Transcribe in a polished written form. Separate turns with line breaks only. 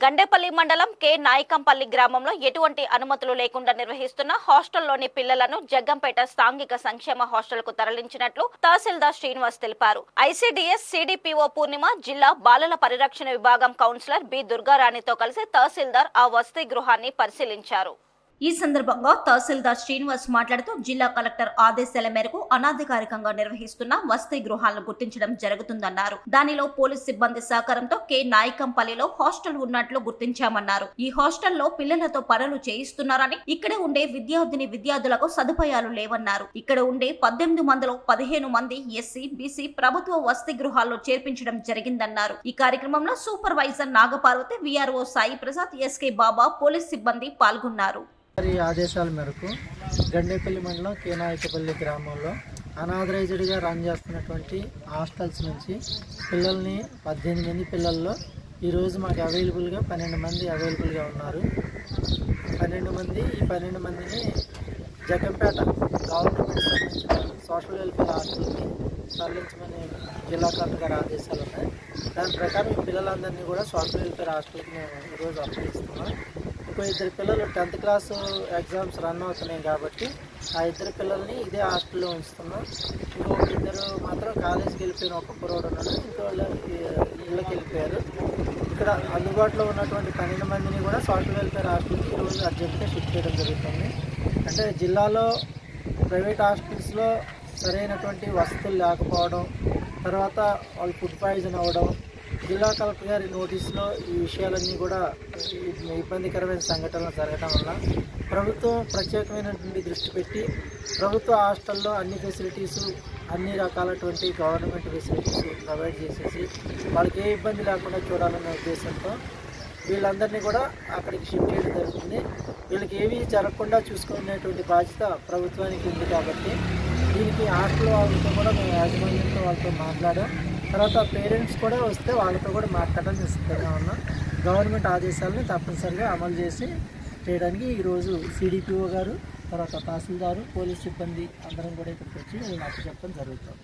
గండేపల్లి మండలం కె నాయకంపల్లి గ్రామంలో ఎటువంటి అనుమతులు లేకుండా నిర్వహిస్తున్న హాస్టల్లోని పిల్లలను జగ్గంపేట సాంఘిక సంక్షేమ హాస్టల్కు తరలించినట్లు తహసీల్దార్ శ్రీనివాస్ తెలిపారు. ఐసీడీఎస్ సిడిపిఓ పూర్ణిమ, జిల్లా బాలల పరిరక్షణ విభాగం కౌన్సిలర్ బి దుర్గారాణితో కలిసి తహసీల్దార్ ఆ వసతి గృహాన్ని పరిశీలించారు. ఈ సందర్భంగా తహసీల్దార్ శ్రీనివాస్ మాట్లాడుతూ జిల్లా కలెక్టర్ ఆదేశాల మేరకు అనాధికారికంగా నిర్వహిస్తున్న వసతి గృహాలను గుర్తించడం జరుగుతుందన్నారు. దానిలో పోలీస్ సిబ్బంది సహకారంతో కె నాయకంపల్లిలో హాస్టల్ ఉన్నట్లు గుర్తించామన్నారు. ఈ హాస్టల్లో పిల్లలతో పనులు చేయిస్తున్నారని, ఇక్కడ ఉండే విద్యార్థులకు సదుపాయాలు లేవన్నారు. ఇక్కడ ఉండే 18 మందిలో 15 మంది ఎస్సీ, బీసీ ప్రభుత్వ వసతి గృహాల్లో చేర్పించడం జరిగిందన్నారు. ఈ కార్యక్రమంలో supervisor Nagaparvathi, VRO Sai Prasad, SK Baba, police సిబ్బంది పాల్గొన్నారు.
ఆదేశాల మేరకు గండేపల్లి మండలం కె నాయకపల్లి గ్రామంలో అనాథరైజ్డ్గా రన్ చేస్తున్నటువంటి హాస్టల్స్ నుంచి పిల్లల్ని 18 మంది పిల్లల్లో ఈరోజు మాకు అవైలబుల్గా 12 మంది అవైలబుల్గా ఉన్నారు. 12 మంది ఈ 12 మందిని జగ్గంపేట గవర్నమెంట్ సంబంధించిన సోషల్ వెల్ఫేర్ హాస్టల్కి తరలించమని జిల్లా కలెక్టర్ గారి ఆదేశాలు ఉన్నాయి. దాని ప్రకారం ఈ పిల్లలందరినీ కూడా సోషల్ వెల్ఫేర్ హాస్టల్కి మేము ఈరోజు అప్పగిస్తున్నాం. ఇంకో 2 పిల్లలు 10th క్లాస్ ఎగ్జామ్స్ రన్ అవుతున్నాయి కాబట్టి ఆ 2 పిల్లల్ని ఇదే హాస్టల్లో ఉంచుతున్నాం. ఇంకో 2 మాత్రం కాలేజీకి వెళ్ళిపోయిన ఒక కుర్రోడు ఉన్నాడు, ఇంకో ఇళ్ళకి వెళ్ళిపోయారు. ఇక్కడ అందుబాటులో ఉన్నటువంటి 12 మందిని కూడా సోషల్ వెల్ఫేర్ హాస్టల్కి ఈరోజు అర్జెంట్గా షిఫ్ట్ చేయడం జరుగుతుంది. అంటే జిల్లాలో ప్రైవేట్ హాస్టల్స్లో సరైనటువంటి వసతులు లేకపోవడం, తర్వాత వాళ్ళు ఫుడ్ పాయిజన్ అవ్వడం, జిల్లా కలెక్టర్ గారి నోటీసులో ఈ విషయాలన్నీ కూడా ఇబ్బందికరమైన సంఘటనలు జరగడం వల్ల ప్రభుత్వం ప్రత్యేకమైనటువంటి దృష్టి పెట్టి ప్రభుత్వ హాస్టల్లో అన్ని ఫెసిలిటీసు, అన్ని రకాలటువంటి గవర్నమెంట్ ఫెసిలిటీస్ ప్రొవైడ్ చేసేసి వాళ్ళకి ఏ ఇబ్బంది లేకుండా చూడాలనే ఉద్దేశంతో వీళ్ళందరినీ కూడా అక్కడికి షిఫ్ట్ చేయడం జరుగుతుంది. వీళ్ళకి ఏమీ జరగకుండా చూసుకునేటువంటి బాధ్యత ప్రభుత్వానికి ఉంది కాబట్టి దీనికి హాస్టల్ వాళ్ళతో కూడా మేము యాజమాన్యంతో వాళ్ళతో మాట్లాడాం. తర్వాత పేరెంట్స్ కూడా వస్తే వాళ్ళతో కూడా మాట్లాడడానికి సిద్ధంగా ఉన్నాం. గవర్నమెంట్ ఆదేశాలను తప్పనిసరిగా అమలు చేసి చేయడానికి ఈరోజు సిడిపిఓ గారు, తర్వాత తహసీల్దారు, పోలీస్ సిబ్బంది అందరం కూడా ఇక్కడికి వచ్చి నాకు చెప్పడం జరుగుతుంది.